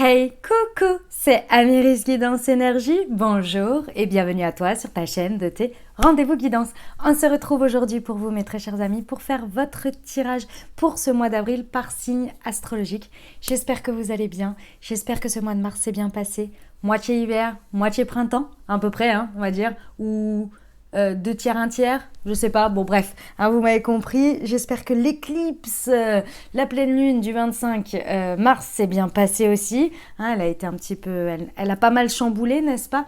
Hey, coucou, c'est Amiris Guidance Énergie. Bonjour et bienvenue à toi sur ta chaîne de tes rendez-vous guidance. On se retrouve aujourd'hui pour vous, mes très chers amis, pour faire votre tirage pour ce mois d'avril par signe astrologique. J'espère que vous allez bien. J'espère que ce mois de mars s'est bien passé. Moitié hiver, moitié printemps, à peu près, on va dire, ou deux tiers, un tiers, je sais pas, bon bref, vous m'avez compris. J'espère que l'éclipse, la pleine lune du 25 mars s'est bien passée aussi, elle a été un petit peu, elle a pas mal chamboulé, n'est-ce pas?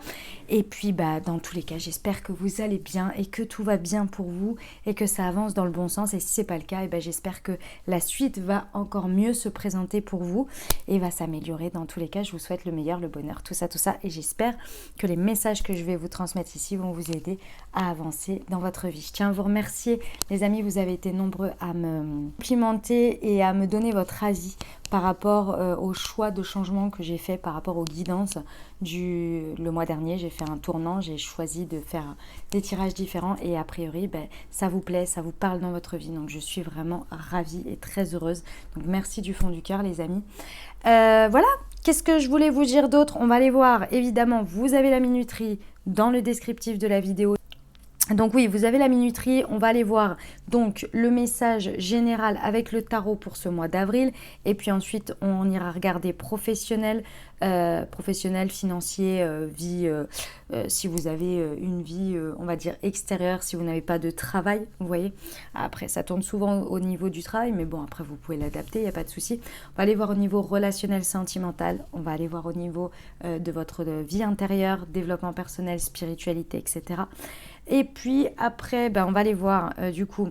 Et puis dans tous les cas, j'espère que vous allez bien et que tout va bien pour vous et que ça avance dans le bon sens. Et si c'est pas le cas, j'espère que la suite va encore mieux se présenter pour vous et va s'améliorer. Dans tous les cas, je vous souhaite le meilleur, le bonheur, tout ça, et j'espère que les messages que je vais vous transmettre ici vont vous aider à avancer dans votre vie. Je tiens à vous remercier, les amis, vous avez été nombreux à me complimenter et à me donner votre avis par rapport au choix de changement que j'ai fait par rapport aux guidances le mois dernier. J'ai fait un tournant, j'ai choisi de faire des tirages différents et a priori, ça vous plaît, ça vous parle dans votre vie. Donc je suis vraiment ravie et très heureuse. Donc merci du fond du cœur, les amis. Voilà, qu'est-ce que je voulais vous dire d'autre? On va aller voir, évidemment, vous avez la minuterie dans le descriptif de la vidéo. Donc oui, vous avez la minuterie, on va aller voir donc le message général avec le tarot pour ce mois d'avril et puis ensuite on ira regarder professionnel, financier, vie, si vous avez une vie, on va dire extérieure, si vous n'avez pas de travail, vous voyez. Après ça tourne souvent au niveau du travail, mais bon après vous pouvez l'adapter, il n'y a pas de souci. On va aller voir au niveau relationnel, sentimental, on va aller voir au niveau de votre vie intérieure, développement personnel, spiritualité, etc. Et puis après, on va aller voir du coup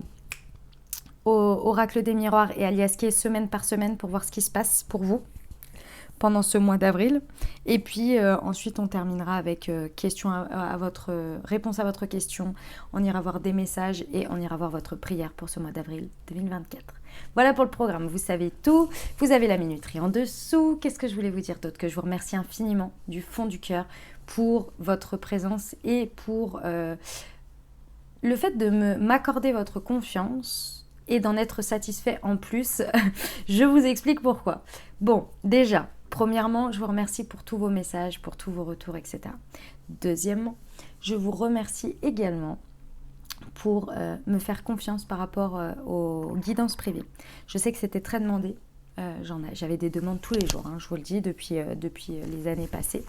au Oracle des Miroirs et alias qui est semaine par semaine pour voir ce qui se passe pour vous pendant ce mois d'avril. Et puis ensuite on terminera avec réponse à votre question. On ira voir des messages et on ira voir votre prière pour ce mois d'avril 2024. Voilà pour le programme, vous savez tout. Vous avez la minuterie en dessous. Qu'est-ce que je voulais vous dire d'autre? Que je vous remercie infiniment du fond du cœur pour votre présence et pour le fait de m'accorder votre confiance et d'en être satisfait en plus. Je vous explique pourquoi. Bon, déjà, premièrement, je vous remercie pour tous vos messages, pour tous vos retours, etc. Deuxièmement, je vous remercie également pour me faire confiance par rapport aux guidances privées. Je sais que c'était très demandé. J'avais des demandes tous les jours, je vous le dis, depuis les années passées.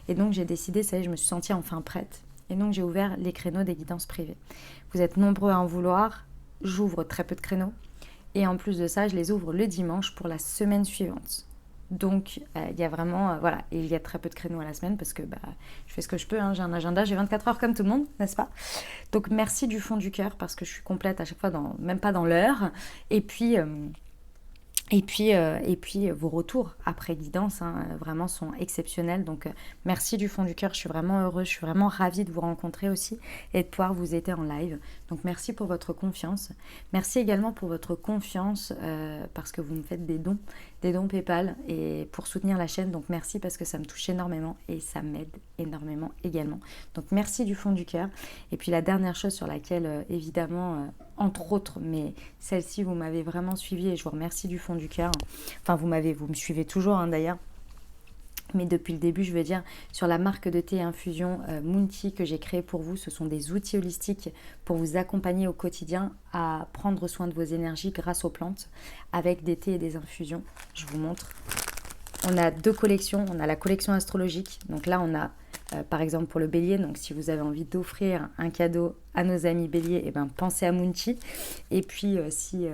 Et donc j'ai décidé, ça y est, je me suis sentie enfin prête. Et donc j'ai ouvert les créneaux des guidances privées. Vous êtes nombreux à en vouloir, j'ouvre très peu de créneaux. Et en plus de ça, je les ouvre le dimanche pour la semaine suivante. Donc il y a vraiment, voilà, et il y a très peu de créneaux à la semaine parce que je fais ce que je peux, j'ai un agenda, j'ai 24 heures comme tout le monde, n'est-ce pas? Donc merci du fond du cœur parce que je suis complète à chaque fois, même pas dans l'heure. Et puis vos retours après guidance vraiment sont exceptionnels. Donc merci du fond du cœur, je suis vraiment heureuse, je suis vraiment ravie de vous rencontrer aussi et de pouvoir vous aider en live. Donc merci pour votre confiance. Merci également pour votre confiance parce que vous me faites des dons PayPal et pour soutenir la chaîne. Donc merci parce que ça me touche énormément et ça m'aide énormément également. Donc merci du fond du cœur. Et puis la dernière chose sur laquelle évidemment entre autres, mais celle-ci vous m'avez vraiment suivi et je vous remercie du fond du cœur. Enfin vous me suivez toujours d'ailleurs. Mais depuis le début, je veux dire, sur la marque de thé et infusion Mounty que j'ai créée pour vous, ce sont des outils holistiques pour vous accompagner au quotidien à prendre soin de vos énergies grâce aux plantes avec des thés et des infusions. Je vous montre. On a deux collections. On a la collection astrologique. Donc là, on a par exemple pour le bélier. Donc si vous avez envie d'offrir un cadeau à nos amis béliers, pensez à Mounty. Et puis si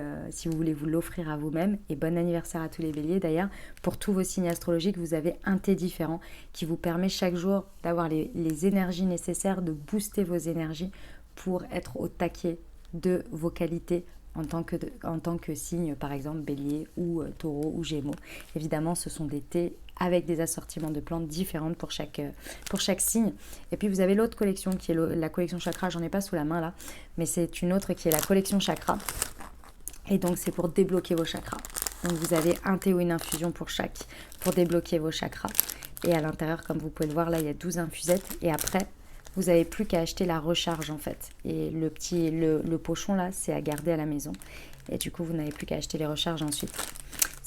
vous voulez vous l'offrir à vous-même, et bon anniversaire à tous les béliers d'ailleurs, pour tous vos signes astrologiques, vous avez un thé différent qui vous permet chaque jour d'avoir les énergies nécessaires, de booster vos énergies pour être au taquet de vos qualités en tant que signe, par exemple bélier ou taureau ou gémeaux. Évidemment, ce sont des thés avec des assortiments de plantes différentes pour chaque signe. Et puis vous avez l'autre collection qui est la collection chakra, j'en ai pas sous la main là, mais c'est une autre qui est la collection chakra. Et donc c'est pour débloquer vos chakras. Donc vous avez un thé ou une infusion pour débloquer vos chakras. Et à l'intérieur, comme vous pouvez le voir, là il y a 12 infusettes. Et après, vous n'avez plus qu'à acheter la recharge en fait. Et le pochon là, c'est à garder à la maison. Et du coup, vous n'avez plus qu'à acheter les recharges ensuite.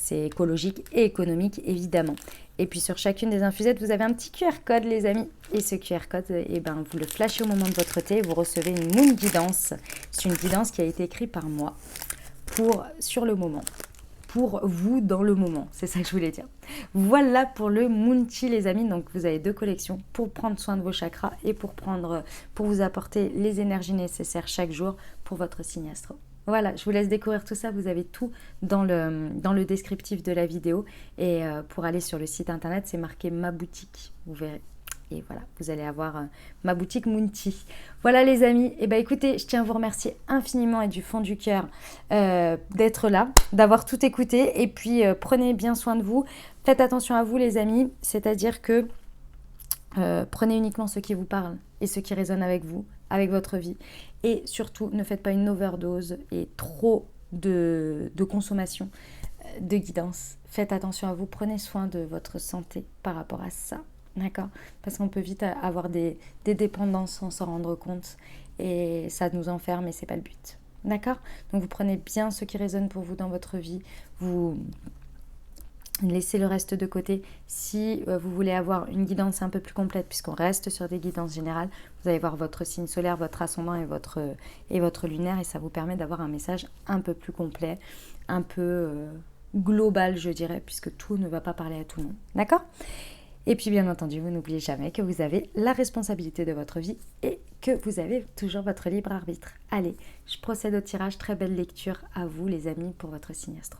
c'est écologique et économique évidemment. Et puis sur chacune des infusettes, vous avez un petit QR code les amis. Et ce QR code, eh ben, vous le flashez au moment de votre thé et vous recevez une moon guidance. C'est une guidance qui a été écrite par moi sur le moment. Pour vous dans le moment, c'est ça que je voulais dire. Voilà pour le Moon Tea les amis, donc vous avez 2 collections pour prendre soin de vos chakras et pour vous apporter les énergies nécessaires chaque jour pour votre signe astro. Voilà, je vous laisse découvrir tout ça, vous avez tout dans le descriptif de la vidéo et pour aller sur le site internet, c'est marqué ma boutique, vous verrez. Et voilà, vous allez avoir ma boutique Moon Tea. Voilà les amis, et ben écoutez, je tiens à vous remercier infiniment et du fond du cœur d'être là, d'avoir tout écouté. Et puis prenez bien soin de vous, faites attention à vous les amis, c'est-à-dire que prenez uniquement ce qui vous parle et ce qui résonne avec vous, avec votre vie. Et surtout, ne faites pas une overdose et trop de consommation de guidance. Faites attention à vous, prenez soin de votre santé par rapport à ça. D'accord? Parce qu'on peut vite avoir des dépendances sans s'en rendre compte et ça nous enferme et c'est pas le but. D'accord? Donc vous prenez bien ce qui résonne pour vous dans votre vie, vous laissez le reste de côté. Si vous voulez avoir une guidance un peu plus complète, puisqu'on reste sur des guidances générales, vous allez voir votre signe solaire, votre ascendant et votre lunaire et ça vous permet d'avoir un message un peu plus complet, un peu global je dirais, puisque tout ne va pas parler à tout le monde. D'accord? Et puis bien entendu, vous n'oubliez jamais que vous avez la responsabilité de votre vie et que vous avez toujours votre libre arbitre. Allez, je procède au tirage. Très belle lecture à vous les amis pour votre signe astro.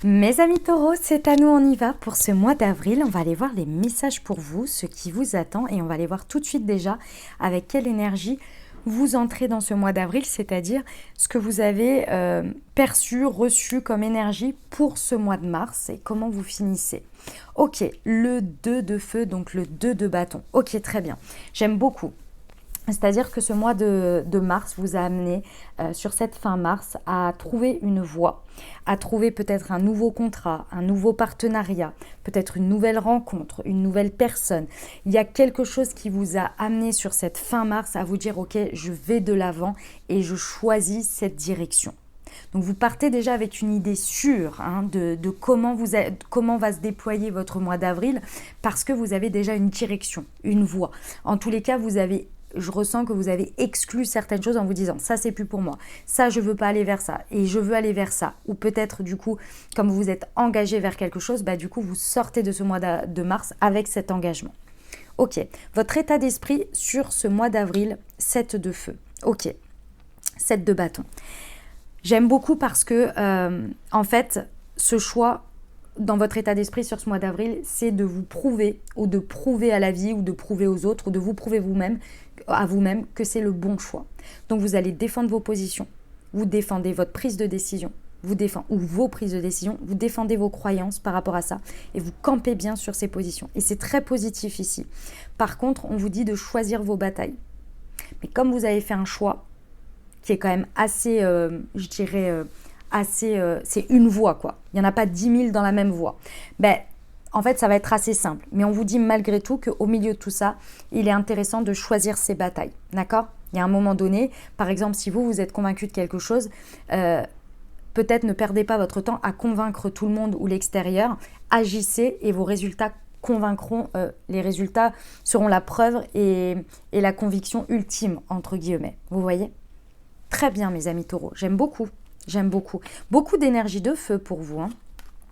Mes amis taureaux, c'est à nous, on y va pour ce mois d'avril. On va aller voir les messages pour vous, ce qui vous attend et on va aller voir tout de suite déjà avec quelle énergie vous entrez dans ce mois d'avril, c'est-à-dire ce que vous avez perçu, reçu comme énergie pour ce mois de mars et comment vous finissez. Ok, le 2 de feu, donc le 2 de bâton. Ok, très bien, j'aime beaucoup. C'est-à-dire que ce mois de mars vous a amené sur cette fin mars à trouver une voie, à trouver peut-être un nouveau contrat, un nouveau partenariat, peut-être une nouvelle rencontre, une nouvelle personne. Il y a quelque chose qui vous a amené sur cette fin mars à vous dire « Ok, je vais de l'avant et je choisis cette direction ». Donc vous partez déjà avec une idée sûre de comment va se déployer votre mois d'avril parce que vous avez déjà une direction, une voie. En tous les cas, je ressens que vous avez exclu certaines choses en vous disant ça c'est plus pour moi, ça je veux pas aller vers ça et je veux aller vers ça. Ou peut-être du coup, comme vous êtes engagé vers quelque chose, du coup vous sortez de ce mois de mars avec cet engagement. Ok, votre état d'esprit sur ce mois d'avril, 7 de feu. Ok, 7 de bâton. J'aime beaucoup parce que en fait, ce choix dans votre état d'esprit sur ce mois d'avril, c'est de vous prouver ou de prouver à la vie ou de prouver aux autres ou de vous prouver à vous-même que c'est le bon choix. Donc vous allez défendre vos positions, vous défendez votre prise de décision, vos prises de décision, vous défendez vos croyances par rapport à ça et vous campez bien sur ces positions. Et c'est très positif ici. Par contre, on vous dit de choisir vos batailles. Mais comme vous avez fait un choix qui est quand même assez, je dirais, c'est une voie quoi. Il n'y en a pas 10 000 dans la même voie. En fait, ça va être assez simple. Mais on vous dit malgré tout qu'au milieu de tout ça, il est intéressant de choisir ses batailles. D'accord? Il y a un moment donné, par exemple, si vous êtes convaincu de quelque chose, peut-être ne perdez pas votre temps à convaincre tout le monde ou l'extérieur. Agissez et vos résultats convaincront, les résultats seront la preuve et la conviction ultime, entre guillemets. Vous voyez? Très bien, mes amis taureaux. J'aime beaucoup. J'aime beaucoup. Beaucoup d'énergie de feu pour vous.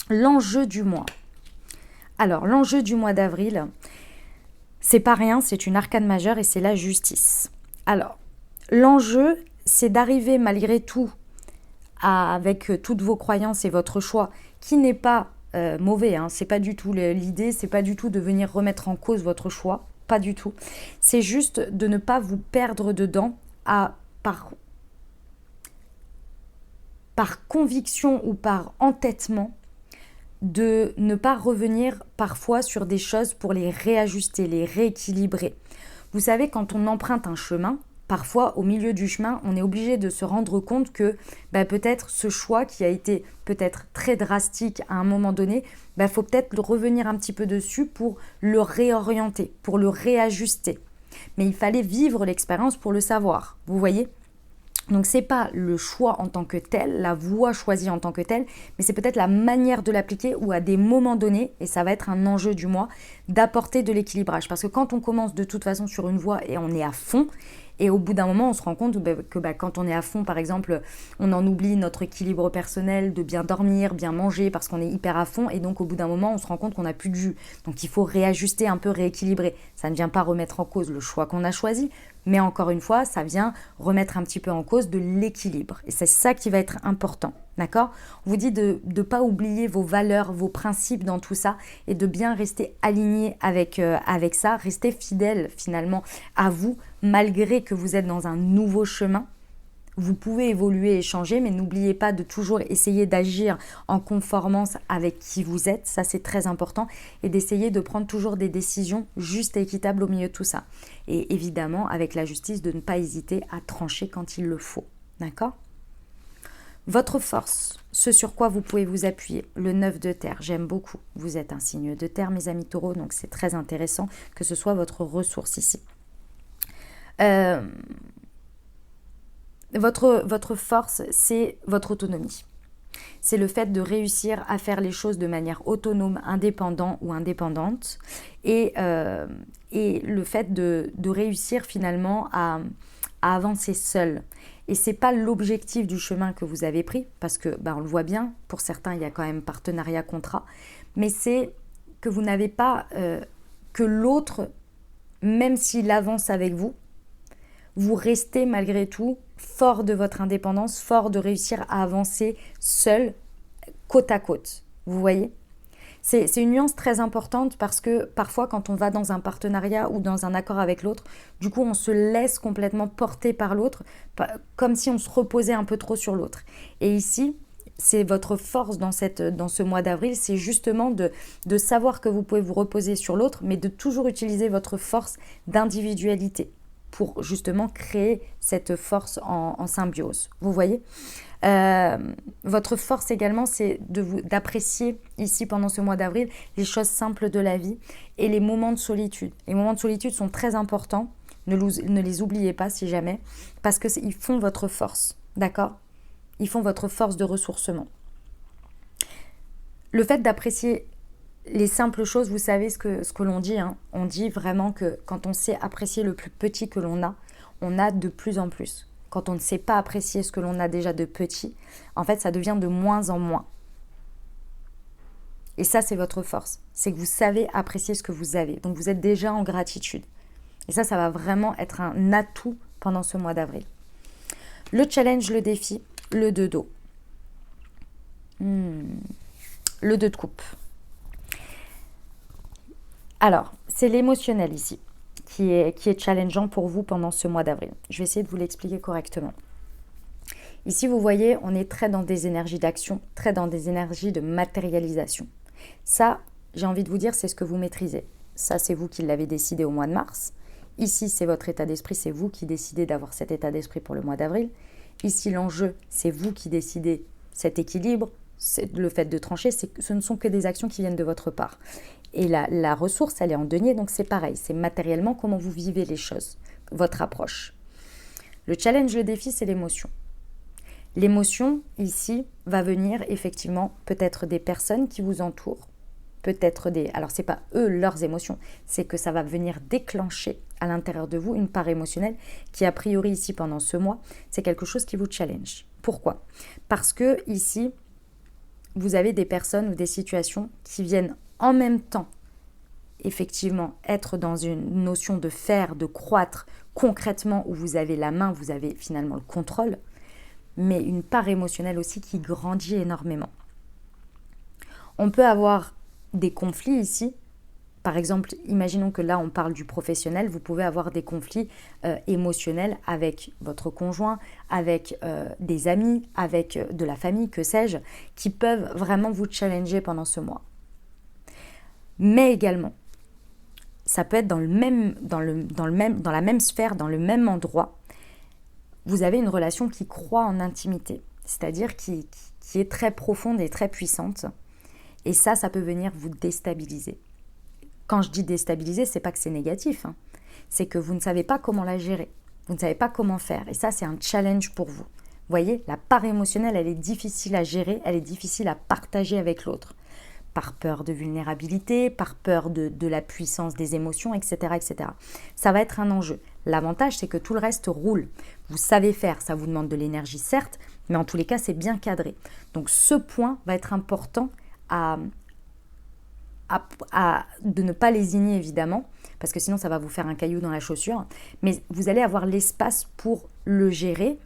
L'enjeu du mois. Alors, l'enjeu du mois d'avril, c'est pas rien, c'est une arcane majeure et c'est la justice. Alors, l'enjeu, c'est d'arriver malgré tout, avec toutes vos croyances et votre choix, qui n'est pas mauvais, c'est pas du tout l'idée, c'est pas du tout de venir remettre en cause votre choix, pas du tout. C'est juste de ne pas vous perdre dedans par conviction ou par entêtement, de ne pas revenir parfois sur des choses pour les réajuster, les rééquilibrer. Vous savez, quand on emprunte un chemin, parfois au milieu du chemin, on est obligé de se rendre compte que peut-être ce choix qui a été peut-être très drastique à un moment donné, faut peut-être revenir un petit peu dessus pour le réorienter, pour le réajuster. Mais il fallait vivre l'expérience pour le savoir, vous voyez ? Donc c'est pas le choix en tant que tel, la voie choisie en tant que telle, mais c'est peut-être la manière de l'appliquer ou à des moments donnés, et ça va être un enjeu du mois, d'apporter de l'équilibrage. Parce que quand on commence de toute façon sur une voie et on est à fond, et au bout d'un moment, on se rend compte que quand on est à fond, par exemple, on en oublie notre équilibre personnel, de bien dormir, bien manger, parce qu'on est hyper à fond. Et donc, au bout d'un moment, on se rend compte qu'on n'a plus de jus. Donc, il faut réajuster, un peu rééquilibrer. Ça ne vient pas remettre en cause le choix qu'on a choisi, mais encore une fois, ça vient remettre un petit peu en cause de l'équilibre. Et c'est ça qui va être important. D'accord ? On vous dit de ne pas oublier vos valeurs, vos principes dans tout ça et de bien rester aligné avec ça, rester fidèle finalement à vous malgré que vous êtes dans un nouveau chemin. Vous pouvez évoluer et changer, mais n'oubliez pas de toujours essayer d'agir en conformance avec qui vous êtes, ça c'est très important, et d'essayer de prendre toujours des décisions justes et équitables au milieu de tout ça. Et évidemment, avec la justice, de ne pas hésiter à trancher quand il le faut. D'accord ? Votre force, ce sur quoi vous pouvez vous appuyer, le 9 de terre, j'aime beaucoup. Vous êtes un signe de terre, mes amis taureaux, donc c'est très intéressant que ce soit votre ressource ici. Votre force, c'est votre autonomie. C'est le fait de réussir à faire les choses de manière autonome, indépendant ou indépendante. Et le fait de réussir finalement à avancer seul. Et ce n'est pas l'objectif du chemin que vous avez pris, parce que on le voit bien, pour certains il y a quand même partenariat, contrat, mais c'est que vous n'avez pas que l'autre, même s'il avance avec vous, vous restez malgré tout fort de votre indépendance, fort de réussir à avancer seul, côte à côte. Vous voyez ? C'est une nuance très importante parce que parfois quand on va dans un partenariat ou dans un accord avec l'autre, du coup on se laisse complètement porter par l'autre, comme si on se reposait un peu trop sur l'autre. Et ici, c'est votre force dans ce mois d'avril, c'est justement de savoir que vous pouvez vous reposer sur l'autre, mais de toujours utiliser votre force d'individualité pour justement créer cette force en symbiose. Vous voyez ? Votre force également, c'est d'apprécier ici pendant ce mois d'avril les choses simples de la vie et les moments de solitude. Les moments de solitude sont très importants, ne les oubliez pas si jamais, parce qu'ils font votre force, d'accord ? Ils font votre force de ressourcement. Le fait d'apprécier les simples choses, vous savez ce que l'on dit, hein. On dit vraiment que quand on sait apprécier le plus petit que l'on a de plus en plus. Quand on ne sait pas apprécier ce que l'on a déjà de petit, en fait, ça devient de moins en moins. Et ça, c'est votre force. C'est que vous savez apprécier ce que vous avez. Donc, vous êtes déjà en gratitude. Et ça va vraiment être un atout pendant ce mois d'avril. Le challenge, le défi, le 2 d'eau. Le 2 de coupe. Alors, c'est l'émotionnel ici qui est challengeant pour vous pendant ce mois d'avril. Je vais essayer de vous l'expliquer correctement. Ici, vous voyez, on est très dans des énergies d'action, très dans des énergies de matérialisation. Ça, j'ai envie de vous dire, c'est ce que vous maîtrisez. Ça, c'est vous qui l'avez décidé au mois de mars. Ici, c'est votre état d'esprit, c'est vous qui décidez d'avoir cet état d'esprit pour le mois d'avril. Ici, l'enjeu, c'est vous qui décidez cet équilibre, le fait de trancher, ce ne sont que des actions qui viennent de votre part. Et la ressource, elle est en denier, donc c'est pareil. C'est matériellement comment vous vivez les choses, votre approche. Le challenge, le défi, c'est l'émotion. L'émotion, ici, va venir effectivement peut-être des personnes qui vous entourent, peut-être alors c'est pas eux leurs émotions, c'est que ça va venir déclencher à l'intérieur de vous une part émotionnelle qui a priori ici pendant ce mois, c'est quelque chose qui vous challenge. Pourquoi ? Parce que ici, vous avez des personnes ou des situations qui viennent en même temps, effectivement, être dans une notion de faire, de croître concrètement où vous avez la main, vous avez finalement le contrôle, mais une part émotionnelle aussi qui grandit énormément. On peut avoir des conflits ici. Par exemple, imaginons que là, on parle du professionnel, vous pouvez avoir des conflits émotionnels avec votre conjoint, avec des amis, avec de la famille, que sais-je, qui peuvent vraiment vous challenger pendant ce mois. Mais également, ça peut être dans la même sphère, dans le même endroit, vous avez une relation qui croît en intimité, c'est-à-dire qui est très profonde et très puissante. Et ça peut venir vous déstabiliser. Quand je dis déstabiliser, c'est pas que c'est négatif, hein. C'est que vous ne savez pas comment la gérer. Vous ne savez pas comment faire. Et ça, c'est un challenge pour vous. Vous voyez, la part émotionnelle, elle est difficile à gérer, elle est difficile à partager avec l'autre. Par peur de vulnérabilité, par peur de la puissance des émotions, etc., etc. Ça va être un enjeu. L'avantage, c'est que tout le reste roule. Vous savez faire, ça vous demande de l'énergie, certes, mais en tous les cas, c'est bien cadré. Donc, ce point va être important de ne pas lésigner, évidemment, parce que sinon, ça va vous faire un caillou dans la chaussure. Mais vous allez avoir l'espace pour le gérer,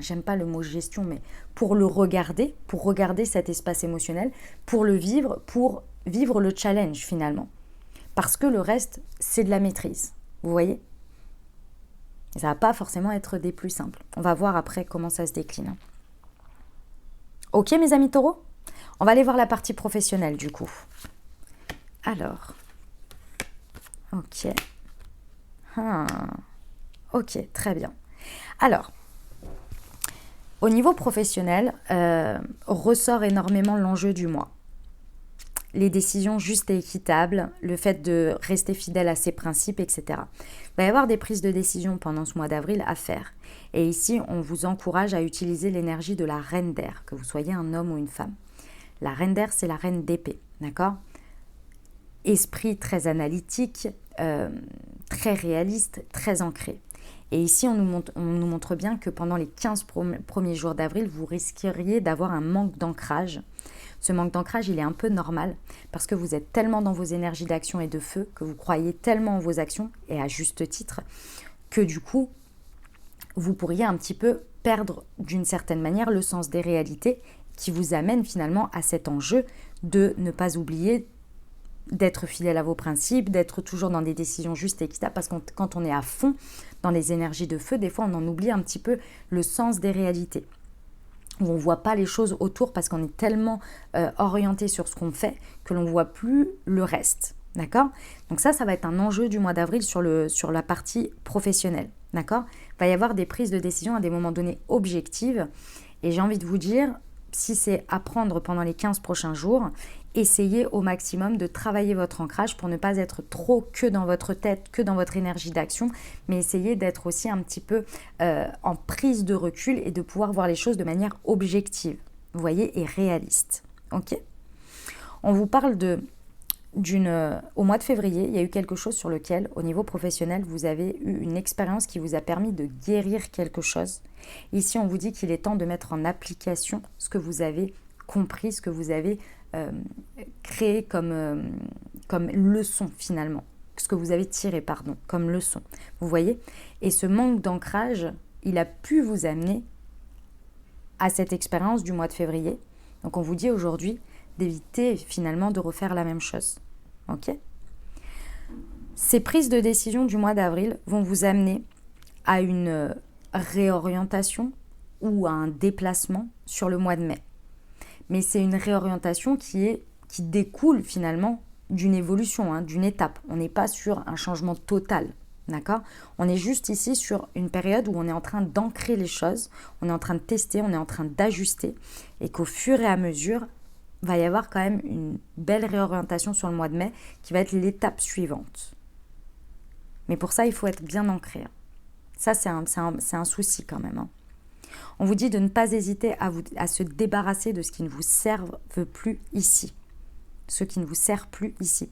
j'aime pas le mot gestion, mais pour le regarder, pour regarder cet espace émotionnel, pour le vivre, pour vivre le challenge finalement. Parce que le reste, c'est de la maîtrise. Vous voyez ? Et ça va pas forcément être des plus simples. On va voir après comment ça se décline. Ok mes amis taureaux ? On va aller voir la partie professionnelle du coup. Alors, ok. Ok, très bien. Alors, au niveau professionnel, ressort énormément l'enjeu du mois. Les décisions justes et équitables, le fait de rester fidèle à ses principes, etc. Il va y avoir des prises de décision pendant ce mois d'avril à faire. Et ici, on vous encourage à utiliser l'énergie de la reine d'air, que vous soyez un homme ou une femme. La reine d'air, c'est la reine d'épée, d'accord ? Esprit très analytique, très réaliste, très ancré. Et ici, on nous montre bien que pendant les 15 premiers jours d'avril, vous risqueriez d'avoir un manque d'ancrage. Ce manque d'ancrage, il est un peu normal parce que vous êtes tellement dans vos énergies d'action et de feu, que vous croyez tellement en vos actions, et à juste titre, que du coup, vous pourriez un petit peu perdre d'une certaine manière le sens des réalités qui vous amène finalement à cet enjeu de ne pas oublier d'être fidèle à vos principes, d'être toujours dans des décisions justes et équitables, parce que quand on est à fond dans les énergies de feu, des fois on en oublie un petit peu le sens des réalités. Où on ne voit pas les choses autour parce qu'on est tellement orienté sur ce qu'on fait que l'on ne voit plus le reste. D'accord ? Donc ça va être un enjeu du mois d'avril sur la partie professionnelle. D'accord ? Il va y avoir des prises de décision à des moments donnés objectives. Et j'ai envie de vous dire, si c'est à prendre pendant les 15 prochains jours, essayez au maximum de travailler votre ancrage pour ne pas être trop que dans votre tête, que dans votre énergie d'action, mais essayez d'être aussi un petit peu en prise de recul et de pouvoir voir les choses de manière objective, vous voyez, et réaliste. Ok ? On vous parle au mois de février, il y a eu quelque chose sur lequel, au niveau professionnel, vous avez eu une expérience qui vous a permis de guérir quelque chose. Ici, on vous dit qu'il est temps de mettre en application ce que vous avez compris, ce que vous avez créé comme leçon finalement, ce que vous avez tiré, comme leçon. Vous voyez ? Et ce manque d'ancrage, il a pu vous amener à cette expérience du mois de février. Donc on vous dit aujourd'hui d'éviter finalement de refaire la même chose. Ok ? Ces prises de décision du mois d'avril vont vous amener à une réorientation ou à un déplacement sur le mois de mai. Mais c'est une réorientation qui découle finalement d'une évolution, d'une étape. On n'est pas sur un changement total, d'accord ? On est juste ici sur une période où on est en train d'ancrer les choses, on est en train de tester, on est en train d'ajuster, et qu'au fur et à mesure, va y avoir quand même une belle réorientation sur le mois de mai qui va être l'étape suivante. Mais pour ça, il faut être bien ancré. Ça, c'est un souci quand même. On vous dit de ne pas hésiter à se débarrasser de ce qui ne vous serve plus ici. Ce qui ne vous sert plus ici,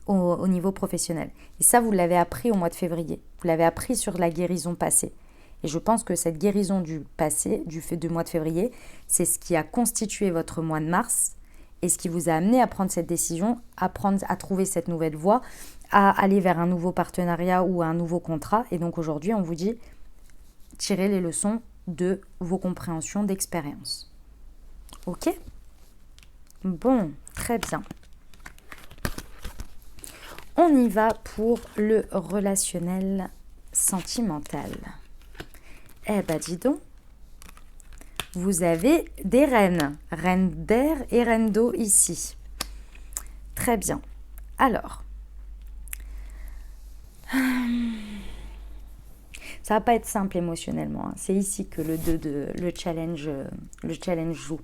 au niveau professionnel. Et ça, vous l'avez appris au mois de février. Vous l'avez appris sur la guérison passée. Et je pense que cette guérison du passé, du mois de février, c'est ce qui a constitué votre mois de mars et ce qui vous a amené à prendre cette décision, à trouver cette nouvelle voie, à aller vers un nouveau partenariat ou un nouveau contrat. Et donc aujourd'hui, on vous dit, tirez les leçons de vos compréhensions d'expérience. Ok ? Bon, très bien. On y va pour le relationnel sentimental. Eh ben dis donc, vous avez des reines, reine d'air et reine d'eau ici. Très bien. Alors, Ça va pas être simple émotionnellement, hein. C'est ici que le challenge joue,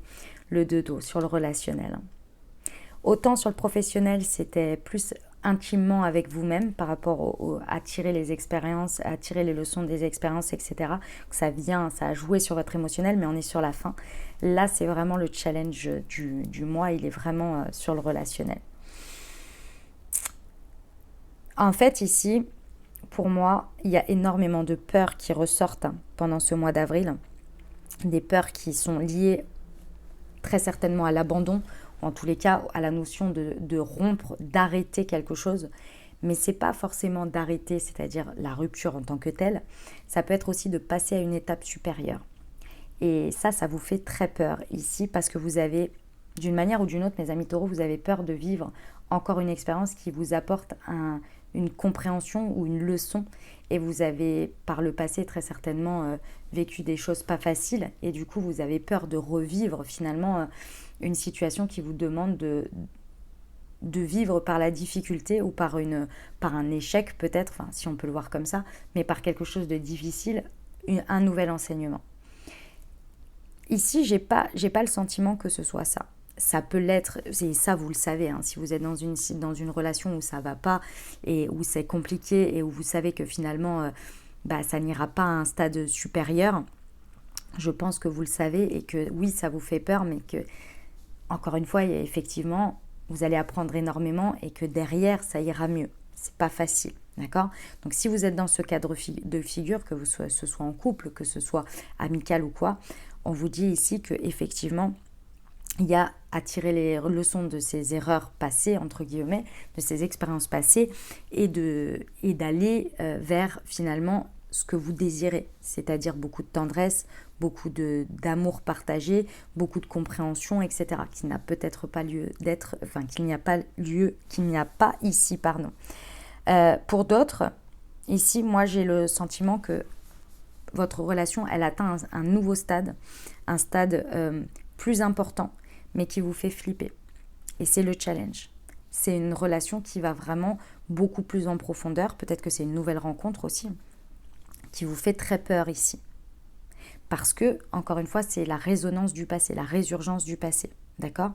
le 2 d'eau sur le relationnel, hein. Autant sur le professionnel, c'était plus intimement avec vous-même par rapport à tirer les expériences, à tirer les leçons des expériences, etc. Ça a joué sur votre émotionnel, mais on est sur la fin. Là, c'est vraiment le challenge du mois, il est vraiment sur le relationnel. En fait, ici, pour moi, il y a énormément de peurs qui ressortent pendant ce mois d'avril. Des peurs qui sont liées très certainement à l'abandon, en tous les cas à la notion de rompre, d'arrêter quelque chose. Mais c'est pas forcément d'arrêter, c'est-à-dire la rupture en tant que telle. Ça peut être aussi de passer à une étape supérieure. Et ça vous fait très peur ici parce que vous avez, d'une manière ou d'une autre, mes amis taureaux, vous avez peur de vivre encore une expérience qui vous apporte une compréhension ou une leçon. Et vous avez par le passé très certainement vécu des choses pas faciles. Et du coup, vous avez peur de revivre finalement une situation qui vous demande de vivre par la difficulté ou par un échec peut-être, enfin, si on peut le voir comme ça, mais par quelque chose de difficile, un nouvel enseignement. Ici, j'ai pas le sentiment que ce soit ça. Ça peut l'être, et ça vous le savez, hein, si vous êtes dans une relation où ça va pas et où c'est compliqué et où vous savez que finalement ça n'ira pas à un stade supérieur, je pense que vous le savez et que oui, ça vous fait peur, mais que, encore une fois, effectivement, vous allez apprendre énormément et que derrière, ça ira mieux. C'est pas facile, d'accord? Donc si vous êtes dans ce cadre de figure, que ce soit en couple, que ce soit amical ou quoi, on vous dit ici que effectivement, il y a à tirer les leçons de ces erreurs passées, entre guillemets, de ces expériences passées, et d'aller vers finalement ce que vous désirez, c'est-à-dire beaucoup de tendresse, beaucoup d'amour partagé, beaucoup de compréhension, etc., qui n'a peut-être pas lieu d'être, enfin qu'il n'y a pas ici, pardon. Pour d'autres, ici, moi j'ai le sentiment que votre relation, elle atteint un nouveau stade, un stade plus important, mais qui vous fait flipper. Et c'est le challenge. C'est une relation qui va vraiment beaucoup plus en profondeur. Peut-être que c'est une nouvelle rencontre aussi, qui vous fait très peur ici. Parce que, encore une fois, c'est la résonance du passé, la résurgence du passé. D'accord ?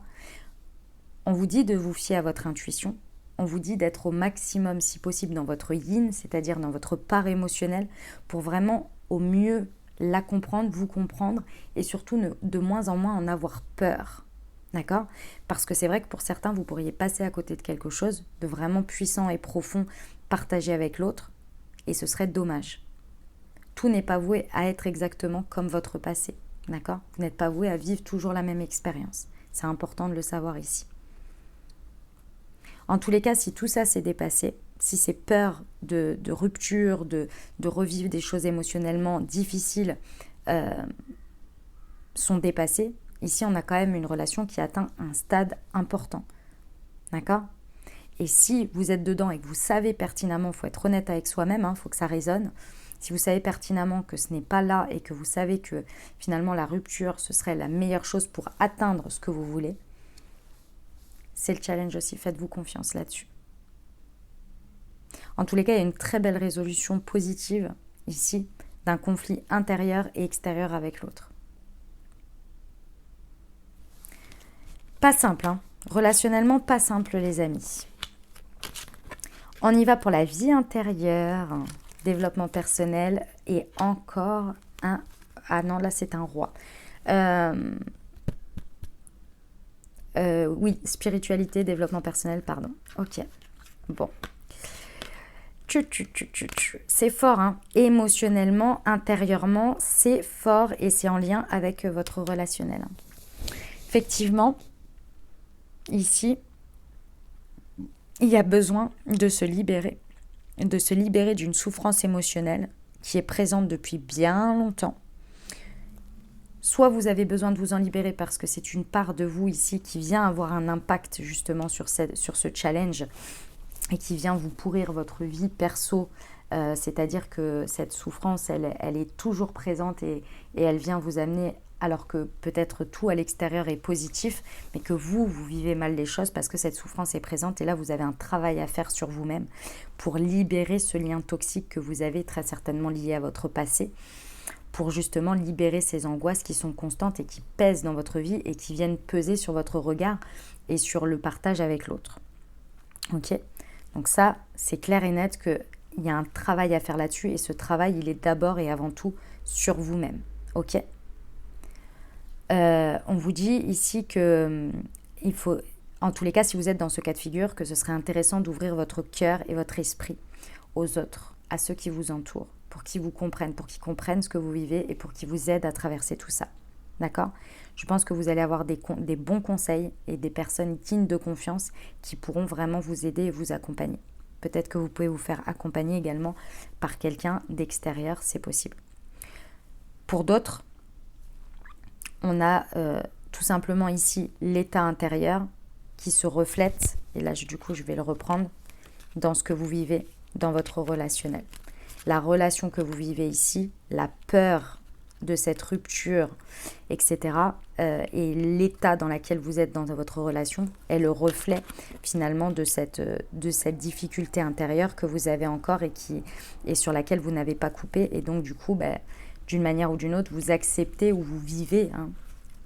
On vous dit de vous fier à votre intuition. On vous dit d'être au maximum, si possible, dans votre yin, c'est-à-dire dans votre part émotionnelle, pour vraiment au mieux la comprendre, vous comprendre, et surtout de moins en moins en avoir peur. D'accord ? Parce que c'est vrai que pour certains, vous pourriez passer à côté de quelque chose de vraiment puissant et profond, partagé avec l'autre, et ce serait dommage. Tout n'est pas voué à être exactement comme votre passé. D'accord ? Vous n'êtes pas voué à vivre toujours la même expérience. C'est important de le savoir ici. En tous les cas, si tout ça s'est dépassé, si ces peurs de rupture, de revivre des choses émotionnellement difficiles sont dépassées, ici on a quand même une relation qui atteint un stade important. D'accord ? Et si vous êtes dedans et que vous savez pertinemment, il faut être honnête avec soi-même, il faut que ça résonne. Si vous savez pertinemment que ce n'est pas là et que vous savez que finalement la rupture, ce serait la meilleure chose pour atteindre ce que vous voulez, c'est le challenge aussi, faites-vous confiance là-dessus. En tous les cas, il y a une très belle résolution positive ici d'un conflit intérieur et extérieur avec l'autre. Pas simple, hein. Relationnellement pas simple les amis. On y va pour la vie intérieure, développement personnel et encore un... Ah non, là c'est un roi. Oui, spiritualité, développement personnel, pardon. Ok, bon. C'est fort, hein. Émotionnellement, intérieurement, c'est fort et c'est en lien avec votre relationnel. Effectivement, ici, il y a besoin de se libérer d'une souffrance émotionnelle qui est présente depuis bien longtemps. Soit vous avez besoin de vous en libérer parce que c'est une part de vous ici qui vient avoir un impact justement sur ce challenge et qui vient vous pourrir votre vie perso, c'est-à-dire que cette souffrance, elle est toujours présente et elle vient vous amener alors que peut-être tout à l'extérieur est positif, mais que vous vivez mal les choses parce que cette souffrance est présente. Et là, vous avez un travail à faire sur vous-même pour libérer ce lien toxique que vous avez très certainement lié à votre passé, pour justement libérer ces angoisses qui sont constantes et qui pèsent dans votre vie et qui viennent peser sur votre regard et sur le partage avec l'autre. Ok ? Donc ça, c'est clair et net qu'il y a un travail à faire là-dessus et ce travail, il est d'abord et avant tout sur vous-même. Ok ? On vous dit ici que il faut, en tous les cas, si vous êtes dans ce cas de figure, que ce serait intéressant d'ouvrir votre cœur et votre esprit aux autres, à ceux qui vous entourent, pour qu'ils vous comprennent, pour qu'ils comprennent ce que vous vivez et pour qu'ils vous aident à traverser tout ça. D'accord ? Je pense que vous allez avoir des bons conseils et des personnes dignes de confiance qui pourront vraiment vous aider et vous accompagner. Peut-être que vous pouvez vous faire accompagner également par quelqu'un d'extérieur, c'est possible. Pour d'autres, on a tout simplement ici l'état intérieur qui se reflète, et là du coup je vais le reprendre, dans ce que vous vivez dans votre relationnel. La relation que vous vivez ici, la peur de cette rupture, etc. Et l'état dans lequel vous êtes dans votre relation est le reflet finalement de cette difficulté intérieure que vous avez encore et sur laquelle vous n'avez pas coupé. Et donc du coup, d'une manière ou d'une autre, vous acceptez ou vous vivez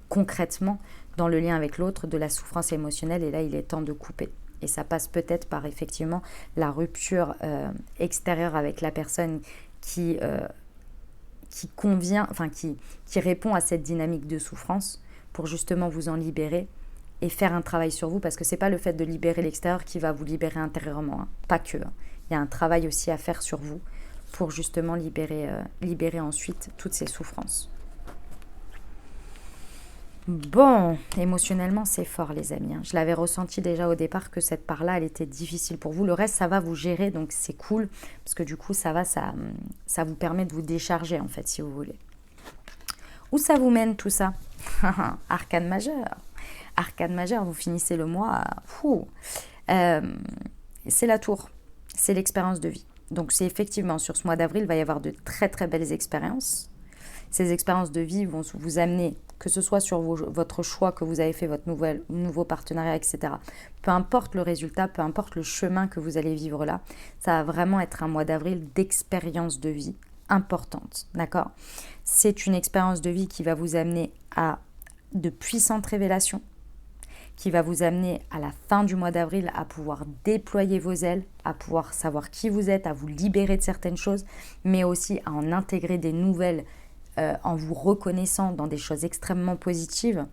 concrètement dans le lien avec l'autre de la souffrance émotionnelle. Et là, il est temps de couper. Et ça passe peut-être par effectivement la rupture extérieure avec la personne qui convient, enfin qui répond à cette dynamique de souffrance pour justement vous en libérer et faire un travail sur vous, parce que c'est pas le fait de libérer l'extérieur qui va vous libérer intérieurement, pas que. Il y a un travail aussi à faire sur vous pour justement libérer ensuite toutes ces souffrances. Bon, émotionnellement, c'est fort, les amis. Je l'avais ressenti déjà au départ que cette part-là, elle était difficile pour vous. Le reste, ça va vous gérer, donc c'est cool. Parce que du coup, ça vous permet de vous décharger, en fait, si vous voulez. Où ça vous mène, tout ça? Arcane majeur. Arcane majeur, vous finissez le mois. C'est la tour. C'est l'expérience de vie. Donc, c'est effectivement, sur ce mois d'avril, il va y avoir de très, très belles expériences. Ces expériences de vie vont vous amener, que ce soit sur votre choix que vous avez fait, votre nouveau partenariat, etc. Peu importe le résultat, peu importe le chemin que vous allez vivre là, ça va vraiment être un mois d'avril d'expérience de vie importante, d'accord ? C'est une expérience de vie qui va vous amener à de puissantes révélations, qui va vous amener à la fin du mois d'avril à pouvoir déployer vos ailes, à pouvoir savoir qui vous êtes, à vous libérer de certaines choses, mais aussi à en intégrer des nouvelles en vous reconnaissant dans des choses extrêmement positives.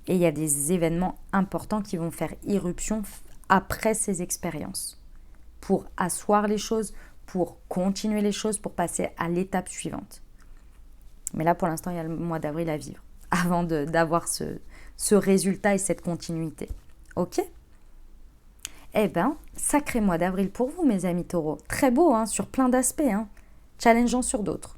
Et il y a des événements importants qui vont faire irruption après ces expériences pour asseoir les choses, pour continuer les choses, pour passer à l'étape suivante. Mais là, pour l'instant, il y a le mois d'avril à vivre avant d'avoir ce résultat et cette continuité. Ok ? Eh bien, sacré mois d'avril pour vous, mes amis taureaux. Très beau, sur plein d'aspects, challengeant sur d'autres.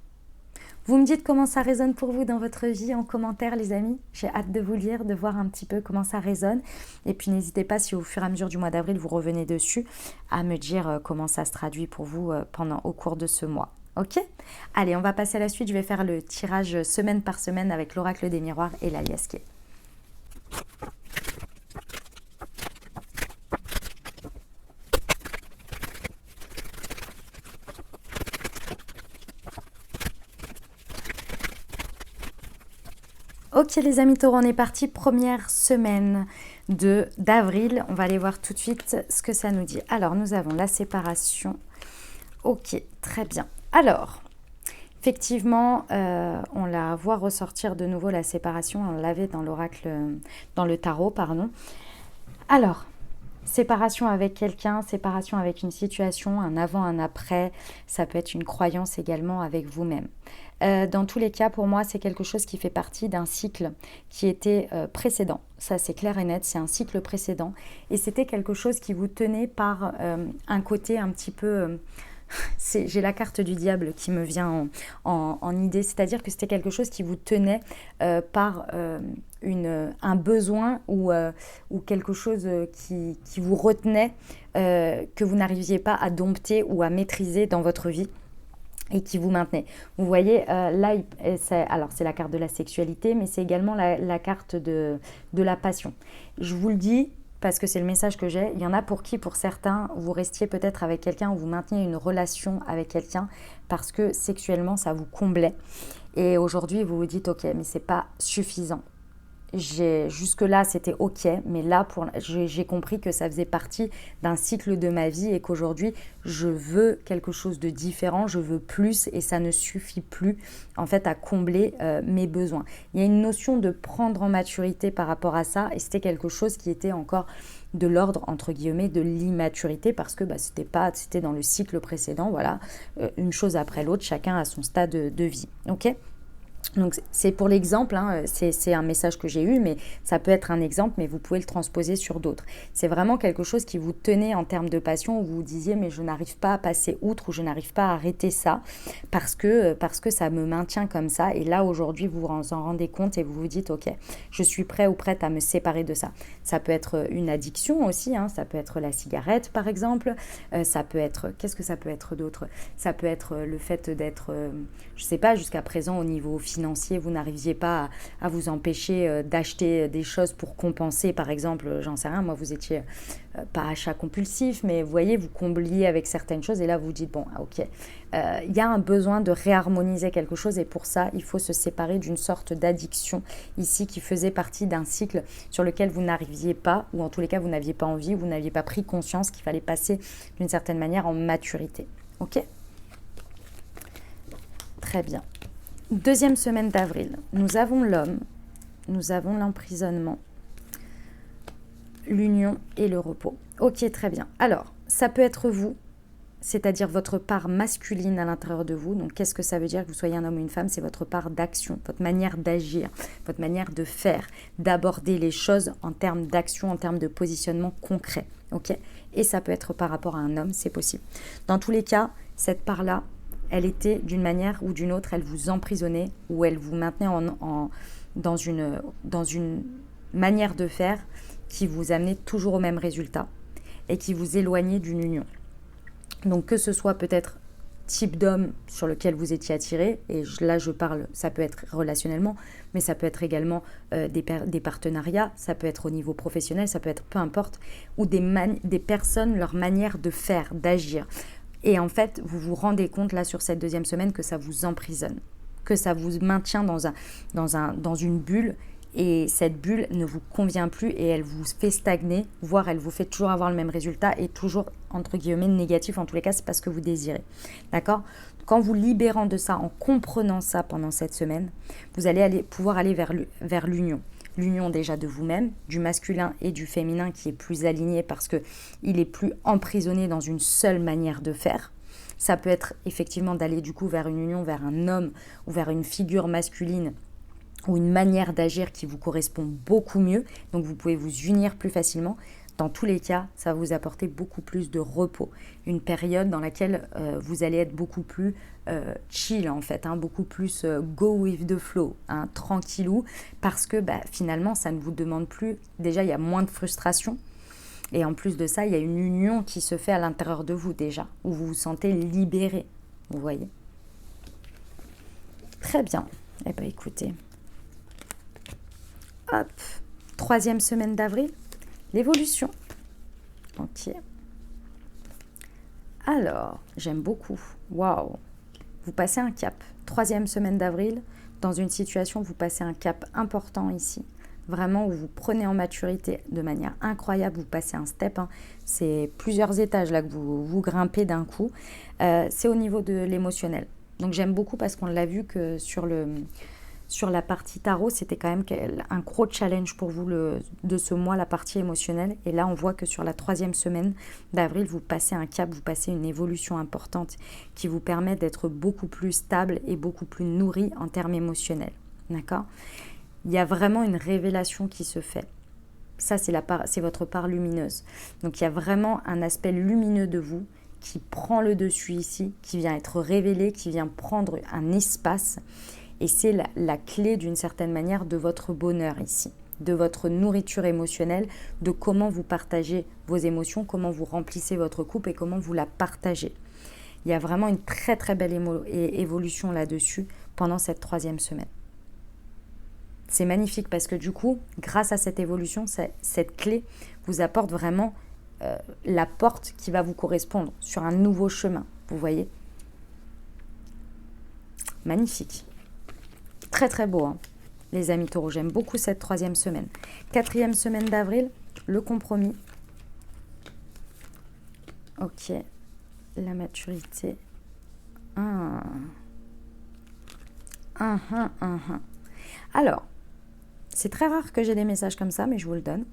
Vous me dites comment ça résonne pour vous dans votre vie en commentaire, les amis. J'ai hâte de vous lire, de voir un petit peu comment ça résonne. Et puis n'hésitez pas, si au fur et à mesure du mois d'avril, vous revenez dessus, à me dire comment ça se traduit pour vous au cours de ce mois. Ok ? Allez, on va passer à la suite. Je vais faire le tirage semaine par semaine avec l'oracle des miroirs et l'alias Kay. Ok les amis taureaux, on est parti, première semaine d'avril. On va aller voir tout de suite ce que ça nous dit. Alors, nous avons la séparation. Ok, très bien. Alors, effectivement, on la voit ressortir de nouveau la séparation. On l'avait dans l'oracle, dans le tarot, pardon. Alors, séparation avec quelqu'un, séparation avec une situation, un avant, un après. Ça peut être une croyance également avec vous-même. Dans tous les cas, pour moi, c'est quelque chose qui fait partie d'un cycle qui était précédent. Ça, c'est clair et net, c'est un cycle précédent. Et c'était quelque chose qui vous tenait par un côté un petit peu... j'ai la carte du diable qui me vient en idée. C'est-à-dire que c'était quelque chose qui vous tenait par un besoin ou quelque chose qui vous retenait, que vous n'arriviez pas à dompter ou à maîtriser dans votre vie. et qui vous maintenait. Vous voyez, là, alors c'est la carte de la sexualité, mais c'est également la carte de la passion. Je vous le dis parce que c'est le message que j'ai. Il y en a pour qui, pour certains, vous restiez peut-être avec quelqu'un ou vous mainteniez une relation avec quelqu'un parce que sexuellement, ça vous comblait. Et aujourd'hui, vous vous dites, ok, mais c'est pas suffisant. Jusque-là, c'était ok, mais là, j'ai compris que ça faisait partie d'un cycle de ma vie et qu'aujourd'hui, je veux quelque chose de différent, je veux plus et ça ne suffit plus en fait à combler mes besoins. Il y a une notion de prendre en maturité par rapport à ça et c'était quelque chose qui était encore de l'ordre entre guillemets de l'immaturité parce que c'était dans le cycle précédent, voilà, une chose après l'autre, chacun a son stade de vie, ok ? Donc c'est pour l'exemple, hein, c'est un message que j'ai eu, mais ça peut être un exemple, mais vous pouvez le transposer sur d'autres. C'est vraiment quelque chose qui vous tenait en termes de passion, où vous vous disiez mais je n'arrive pas à passer outre ou je n'arrive pas à arrêter ça parce que ça me maintient comme ça. Et là aujourd'hui vous vous en rendez compte et vous vous dites ok, je suis prêt ou prête à me séparer de ça. Ça peut être une addiction aussi, hein, ça peut être la cigarette par exemple, ça peut être, qu'est-ce que ça peut être d'autre ? Ça peut être le fait d'être, je sais pas, jusqu'à présent au niveau financier, vous n'arriviez pas à vous empêcher d'acheter des choses pour compenser, par exemple, j'en sais rien, moi vous étiez pas achat compulsif, mais vous voyez, vous combliez avec certaines choses et là vous dites, bon, ok, il y a un besoin de réharmoniser quelque chose et pour ça, il faut se séparer d'une sorte d'addiction ici qui faisait partie d'un cycle sur lequel vous n'arriviez pas, ou en tous les cas, vous n'aviez pas envie, vous n'aviez pas pris conscience qu'il fallait passer d'une certaine manière en maturité. Ok ? Très bien. Deuxième semaine d'avril, nous avons l'homme, nous avons l'emprisonnement, l'union et le repos. Ok, très bien. Alors, ça peut être vous, c'est-à-dire votre part masculine à l'intérieur de vous. Donc, qu'est-ce que ça veut dire que vous soyez un homme ou une femme ? C'est votre part d'action, votre manière d'agir, votre manière de faire, d'aborder les choses en termes d'action, en termes de positionnement concret. Ok ? Et ça peut être par rapport à un homme, c'est possible. Dans tous les cas, cette part-là, elle était d'une manière ou d'une autre, elle vous emprisonnait ou elle vous maintenait dans une manière de faire qui vous amenait toujours au même résultat et qui vous éloignait d'une union. Donc que ce soit peut-être type d'homme sur lequel vous étiez attiré, et là je parle, ça peut être relationnellement, mais ça peut être également des partenariats, ça peut être au niveau professionnel, ça peut être peu importe, ou des personnes, leur manière de faire, d'agir. Et en fait, vous vous rendez compte là sur cette deuxième semaine que ça vous emprisonne, que ça vous maintient dans une bulle et cette bulle ne vous convient plus et elle vous fait stagner, voire elle vous fait toujours avoir le même résultat et toujours entre guillemets négatif. En tous les cas, c'est pas ce que vous désirez. D'accord ? Quand vous libérant de ça, en comprenant ça pendant cette semaine, vous allez pouvoir aller vers l'union. L'union déjà de vous-même, du masculin et du féminin qui est plus aligné parce qu'il est plus emprisonné dans une seule manière de faire. Ça peut être effectivement d'aller du coup vers une union, vers un homme ou vers une figure masculine ou une manière d'agir qui vous correspond beaucoup mieux. Donc vous pouvez vous unir plus facilement. Dans tous les cas, ça va vous apporter beaucoup plus de repos. Une période dans laquelle vous allez être beaucoup plus chill en fait, hein, beaucoup plus go with the flow, hein, tranquillou, parce que finalement, ça ne vous demande plus. Déjà, il y a moins de frustration. Et en plus de ça, il y a une union qui se fait à l'intérieur de vous déjà, où vous vous sentez libéré. Vous voyez ? Très bien. Eh bien, écoutez. Hop. 3e semaine d'avril. L'évolution. Ok. Alors, j'aime beaucoup. Waouh. Vous passez un cap. 3e semaine d'avril, dans une situation, vous passez un cap important ici. Vraiment, où vous prenez en maturité de manière incroyable, vous passez un step. Hein. C'est plusieurs étages là que vous grimpez d'un coup. C'est au niveau de l'émotionnel. Donc, j'aime beaucoup parce qu'on l'a vu que sur la partie tarot, c'était quand même un gros challenge pour vous de ce mois, la partie émotionnelle. Et là, on voit que sur la 3e semaine d'avril, vous passez un cap, vous passez une évolution importante qui vous permet d'être beaucoup plus stable et beaucoup plus nourri en termes émotionnels. D'accord ? Il y a vraiment une révélation qui se fait. Ça, c'est votre part lumineuse. Donc, il y a vraiment un aspect lumineux de vous qui prend le dessus ici, qui vient être révélé, qui vient prendre un espace. Et c'est la clé d'une certaine manière de votre bonheur ici, de votre nourriture émotionnelle, de comment vous partagez vos émotions, comment vous remplissez votre coupe et comment vous la partagez. Il y a vraiment une très très belle évolution là-dessus pendant cette 3e semaine. C'est magnifique parce que du coup, grâce à cette évolution, cette clé vous apporte vraiment la porte qui va vous correspondre sur un nouveau chemin, vous voyez. Magnifique. Très très beau, hein, les amis taureaux. J'aime beaucoup cette 3e semaine. 4e semaine d'avril, le compromis. Ok. La maturité. Alors, c'est très rare que j'ai des messages comme ça, mais je vous le donne.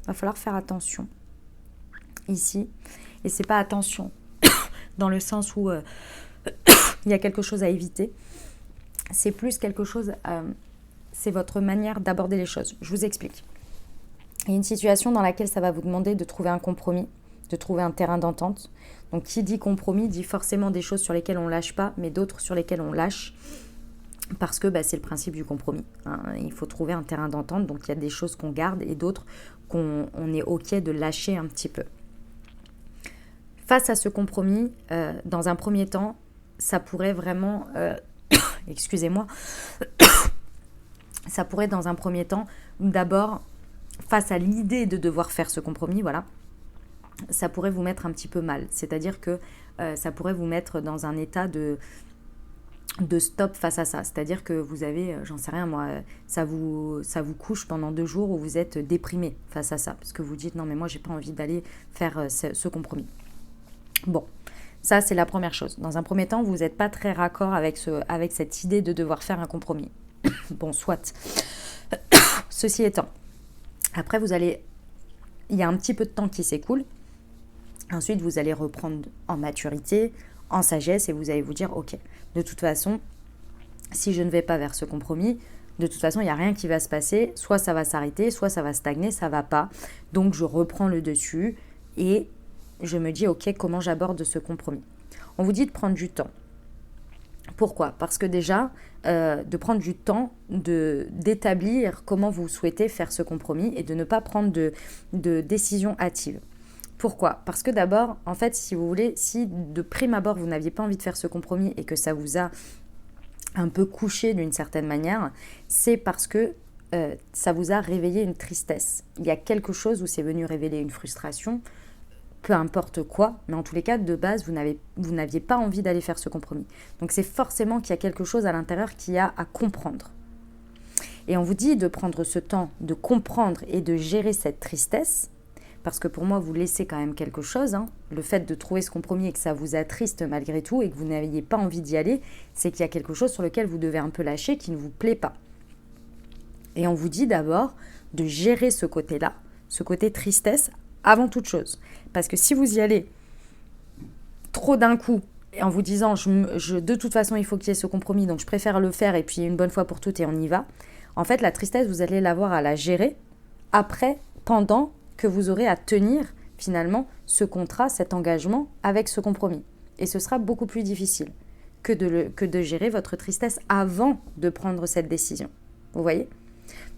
Il va falloir faire attention ici. Et c'est pas attention dans le sens où il y a quelque chose à éviter. C'est plus quelque chose, c'est votre manière d'aborder les choses. Je vous explique. Il y a une situation dans laquelle ça va vous demander de trouver un compromis, de trouver un terrain d'entente. Donc, qui dit compromis dit forcément des choses sur lesquelles on ne lâche pas, mais d'autres sur lesquelles on lâche. Parce que c'est le principe du compromis. Hein. Il faut trouver un terrain d'entente. Donc, il y a des choses qu'on garde et d'autres qu'on est OK de lâcher un petit peu. Face à ce compromis, dans un premier temps, ça pourrait vraiment... excusez-moi. Ça pourrait, dans un premier temps, d'abord, face à l'idée de devoir faire ce compromis, voilà, ça pourrait vous mettre un petit peu mal. C'est-à-dire que ça pourrait vous mettre dans un état de stop face à ça. C'est-à-dire que vous avez, j'en sais rien moi, ça vous couche pendant 2 jours où vous êtes déprimé face à ça. Parce que vous dites, non mais moi j'ai pas envie d'aller faire ce compromis. Bon, ça c'est la première chose. Dans un premier temps, vous n'êtes pas très raccord avec cette idée de devoir faire un compromis. Bon, soit. Ceci étant, après il y a un petit peu de temps qui s'écoule. Ensuite, vous allez reprendre en maturité, en sagesse, et vous allez vous dire, ok, de toute façon, si je ne vais pas vers ce compromis, de toute façon, il n'y a rien qui va se passer. Soit ça va s'arrêter, soit ça va stagner, ça ne va pas. Donc, je reprends le dessus et je me dis, ok, comment j'aborde ce compromis? On vous dit de prendre du temps. Pourquoi? Parce que déjà, de prendre du temps d'établir comment vous souhaitez faire ce compromis et de ne pas prendre de décision hâtive. Pourquoi? Parce que d'abord, en fait, si vous voulez, si de prime abord, vous n'aviez pas envie de faire ce compromis et que ça vous a un peu couché d'une certaine manière, c'est parce que ça vous a réveillé une tristesse. Il y a quelque chose où c'est venu révéler une frustration, peu importe quoi, mais en tous les cas, de base, vous n'aviez pas envie d'aller faire ce compromis. Donc, c'est forcément qu'il y a quelque chose à l'intérieur qui a à comprendre. Et on vous dit de prendre ce temps de comprendre et de gérer cette tristesse, parce que pour moi, vous laissez quand même quelque chose. Hein. Le fait de trouver ce compromis et que ça vous attriste malgré tout et que vous n'aviez pas envie d'y aller, c'est qu'il y a quelque chose sur lequel vous devez un peu lâcher qui ne vous plaît pas. Et on vous dit d'abord de gérer ce côté-là, ce côté tristesse, avant toute chose. Parce que si vous y allez trop d'un coup, et en vous disant, de toute façon, il faut qu'il y ait ce compromis, donc je préfère le faire et puis une bonne fois pour toutes et on y va, en fait, la tristesse, vous allez l'avoir à la gérer après, pendant que vous aurez à tenir finalement ce contrat, cet engagement avec ce compromis. Et ce sera beaucoup plus difficile que de gérer votre tristesse avant de prendre cette décision. Vous voyez?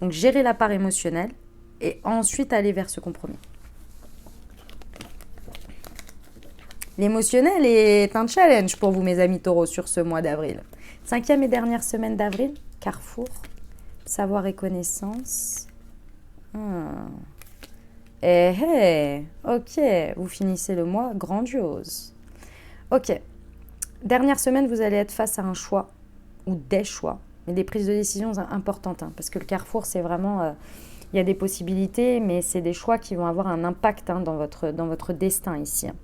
Donc gérer la part émotionnelle et ensuite aller vers ce compromis. L'émotionnel est un challenge pour vous, mes amis taureaux, sur ce mois d'avril. 5e et dernière semaine d'avril, Carrefour, savoir et connaissance. Ok, vous finissez le mois grandiose. Ok, dernière semaine, vous allez être face à un choix ou des choix, mais des prises de décision importantes, hein, parce que le Carrefour, c'est vraiment, il y a des possibilités, mais c'est des choix qui vont avoir un impact dans votre destin ici. Hein.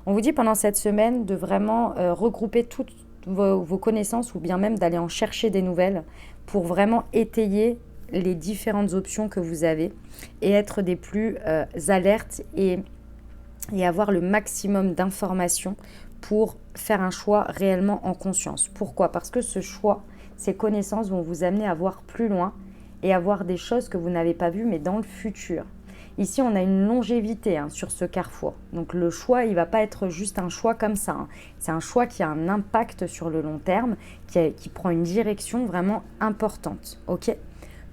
On vous dit pendant cette semaine de vraiment regrouper toutes vos connaissances ou bien même d'aller en chercher des nouvelles pour vraiment étayer les différentes options que vous avez et être des plus alertes et avoir le maximum d'informations pour faire un choix réellement en conscience. Pourquoi? Parce que ce choix, ces connaissances vont vous amener à voir plus loin et à voir des choses que vous n'avez pas vues mais dans le futur. Ici, on a une longévité sur ce carrefour. Donc le choix, il ne va pas être juste un choix comme ça. Hein. C'est un choix qui a un impact sur le long terme, qui prend une direction vraiment importante. Ok ?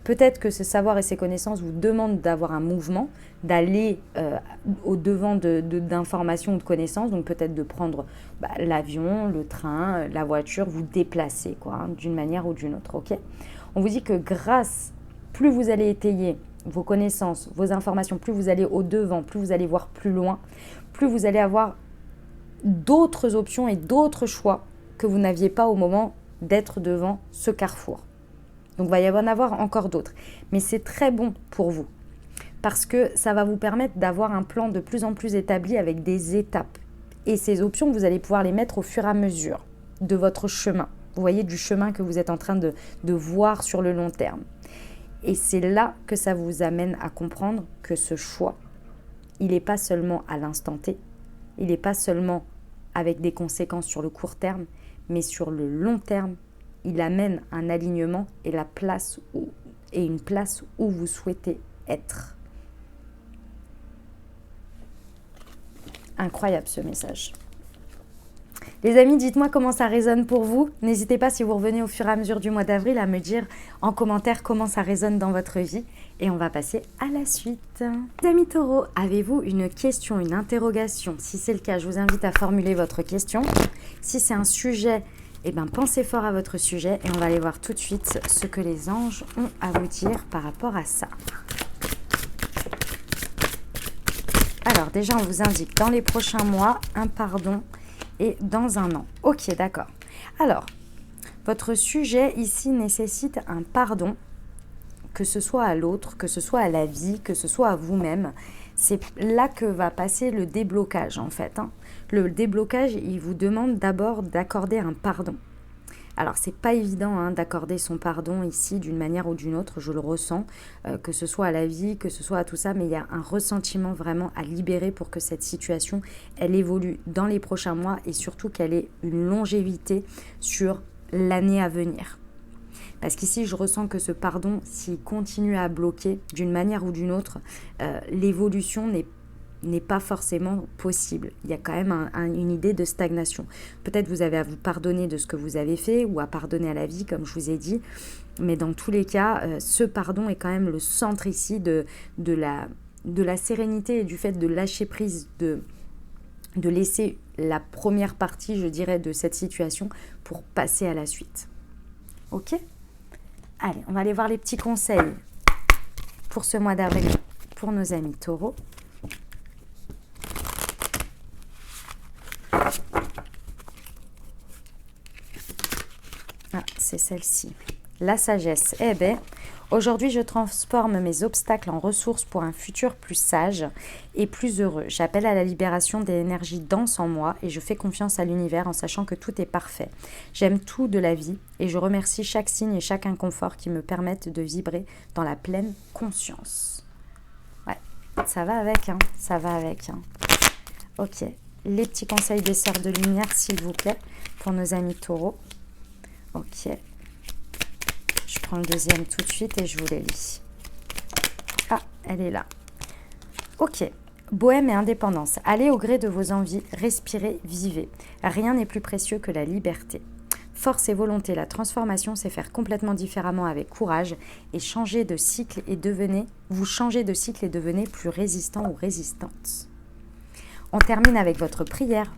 Peut-être que ce savoir et ces connaissances vous demandent d'avoir un mouvement, d'aller au-devant d'informations ou de connaissances, donc peut-être de prendre l'avion, le train, la voiture, vous déplacer d'une manière ou d'une autre. Ok. On vous dit que plus vous allez étayer vos connaissances, vos informations, plus vous allez au-devant, plus vous allez voir plus loin, plus vous allez avoir d'autres options et d'autres choix que vous n'aviez pas au moment d'être devant ce carrefour. Donc il va y en avoir encore d'autres. Mais c'est très bon pour vous parce que ça va vous permettre d'avoir un plan de plus en plus établi avec des étapes. Et ces options, vous allez pouvoir les mettre au fur et à mesure de votre chemin. Vous voyez, du chemin que vous êtes en train de voir sur le long terme. Et c'est là que ça vous amène à comprendre que ce choix, il n'est pas seulement à l'instant T, il n'est pas seulement avec des conséquences sur le court terme, mais sur le long terme, il amène un alignement et une place où vous souhaitez être. Incroyable ce message. Les amis, dites-moi comment ça résonne pour vous. N'hésitez pas, si vous revenez au fur et à mesure du mois d'avril, à me dire en commentaire comment ça résonne dans votre vie. Et on va passer à la suite. Les amis taureaux, avez-vous une question, une interrogation? Si c'est le cas, je vous invite à formuler votre question. Si c'est un sujet, pensez fort à votre sujet et on va aller voir tout de suite ce que les anges ont à vous dire par rapport à ça. Alors déjà, on vous indique dans les prochains mois un pardon et dans un an. Ok, d'accord. Alors, votre sujet ici nécessite un pardon, que ce soit à l'autre, que ce soit à la vie, que ce soit à vous-même. C'est là que va passer le déblocage en fait. Le déblocage, il vous demande d'abord d'accorder un pardon. Alors, c'est pas évident d'accorder son pardon ici d'une manière ou d'une autre, je le ressens, que ce soit à la vie, que ce soit à tout ça, mais il y a un ressentiment vraiment à libérer pour que cette situation, elle évolue dans les prochains mois et surtout qu'elle ait une longévité sur l'année à venir. Parce qu'ici, je ressens que ce pardon, s'il continue à bloquer d'une manière ou d'une autre, l'évolution n'est pas forcément possible. Il y a quand même une idée de stagnation. Peut-être vous avez à vous pardonner de ce que vous avez fait ou à pardonner à la vie, comme je vous ai dit. Mais dans tous les cas, ce pardon est quand même le centre ici de la sérénité et du fait de lâcher prise, de laisser la première partie, je dirais, de cette situation pour passer à la suite. Ok ? Allez, on va aller voir les petits conseils pour ce mois d'avril pour nos amis taureaux. Ah, c'est celle-ci. La sagesse. Aujourd'hui, je transforme mes obstacles en ressources pour un futur plus sage et plus heureux. J'appelle à la libération des énergies denses en moi et je fais confiance à l'univers en sachant que tout est parfait. J'aime tout de la vie et je remercie chaque signe et chaque inconfort qui me permettent de vibrer dans la pleine conscience. Ouais, ça va avec, ça va avec. Ok, les petits conseils des sœurs de lumière, s'il vous plaît, pour nos amis taureaux. Ok. Je prends le deuxième tout de suite et je vous les lis. Ah, elle est là. Ok. Bohème et indépendance. Allez au gré de vos envies, respirez, vivez. Rien n'est plus précieux que la liberté. Force et volonté, la transformation, c'est faire complètement différemment avec courage et changer de cycle et vous changez de cycle et devenez plus résistant ou résistante. On termine avec votre prière,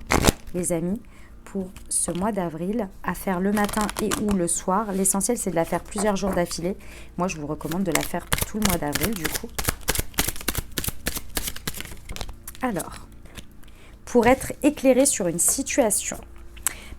les amis, pour ce mois d'avril, à faire le matin et ou le soir. L'essentiel, c'est de la faire plusieurs jours d'affilée. Moi, je vous recommande de la faire pour tout le mois d'avril, du coup. Alors, pour être éclairé sur une situation.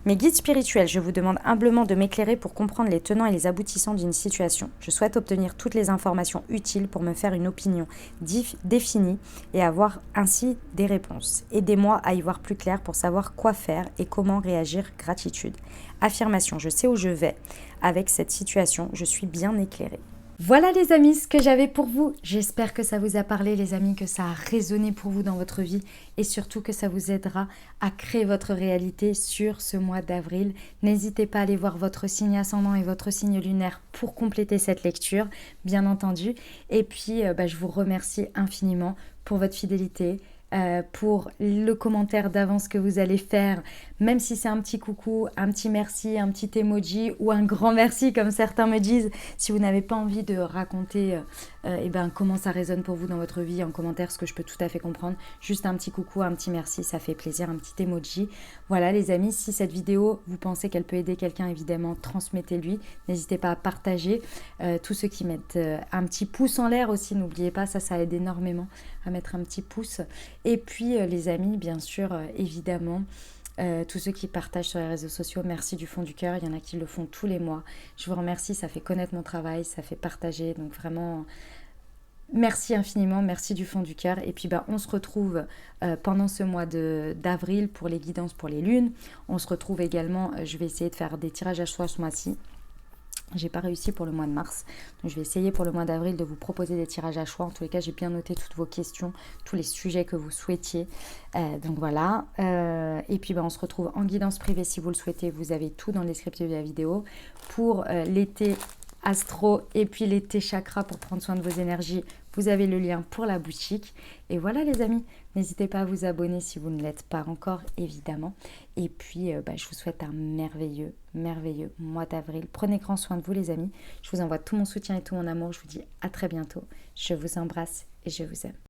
Mes guides spirituels, je vous demande humblement de m'éclairer pour comprendre les tenants et les aboutissants d'une situation. Je souhaite obtenir toutes les informations utiles pour me faire une opinion définie et avoir ainsi des réponses. Aidez-moi à y voir plus clair pour savoir quoi faire et comment réagir. Gratitude. Affirmation, je sais où je vais. Avec cette situation, je suis bien éclairée. Voilà les amis, ce que j'avais pour vous. J'espère que ça vous a parlé les amis, que ça a résonné pour vous dans votre vie et surtout que ça vous aidera à créer votre réalité sur ce mois d'avril. N'hésitez pas à aller voir votre signe ascendant et votre signe lunaire pour compléter cette lecture, bien entendu. Et puis, je vous remercie infiniment pour votre fidélité, pour le commentaire d'avance que vous allez faire, même si c'est un petit coucou, un petit merci, un petit emoji ou un grand merci comme certains me disent. Si vous n'avez pas envie de raconter comment ça résonne pour vous dans votre vie en commentaire, ce que je peux tout à fait comprendre, juste un petit coucou, un petit merci, ça fait plaisir, un petit emoji. Voilà les amis, si cette vidéo, vous pensez qu'elle peut aider quelqu'un, évidemment, transmettez-lui. N'hésitez pas à partager. Tous ceux qui mettent un petit pouce en l'air aussi, n'oubliez pas, ça aide énormément à mettre un petit pouce. Et puis les amis, bien sûr, évidemment, tous ceux qui partagent sur les réseaux sociaux, merci du fond du cœur. Il y en a qui le font tous les mois. Je vous remercie, ça fait connaître mon travail, ça fait partager. Donc vraiment, merci infiniment, merci du fond du cœur. Et puis on se retrouve pendant ce mois d'avril pour les guidances pour les lunes. On se retrouve également, je vais essayer de faire des tirages à choix ce mois-ci. J'ai pas réussi pour le mois de mars, donc je vais essayer pour le mois d'avril de vous proposer des tirages à choix. En tous les cas, j'ai bien noté toutes vos questions, tous les sujets que vous souhaitiez. Donc voilà. Et puis on se retrouve en guidance privée si vous le souhaitez. Vous avez tout dans le descriptif de la vidéo. Pour l'été astro et puis l'été chakra pour prendre soin de vos énergies, vous avez le lien pour la boutique. Et voilà les amis, n'hésitez pas à vous abonner si vous ne l'êtes pas encore, évidemment. Et puis, je vous souhaite un merveilleux, merveilleux mois d'avril. Prenez grand soin de vous les amis. Je vous envoie tout mon soutien et tout mon amour. Je vous dis à très bientôt. Je vous embrasse et je vous aime.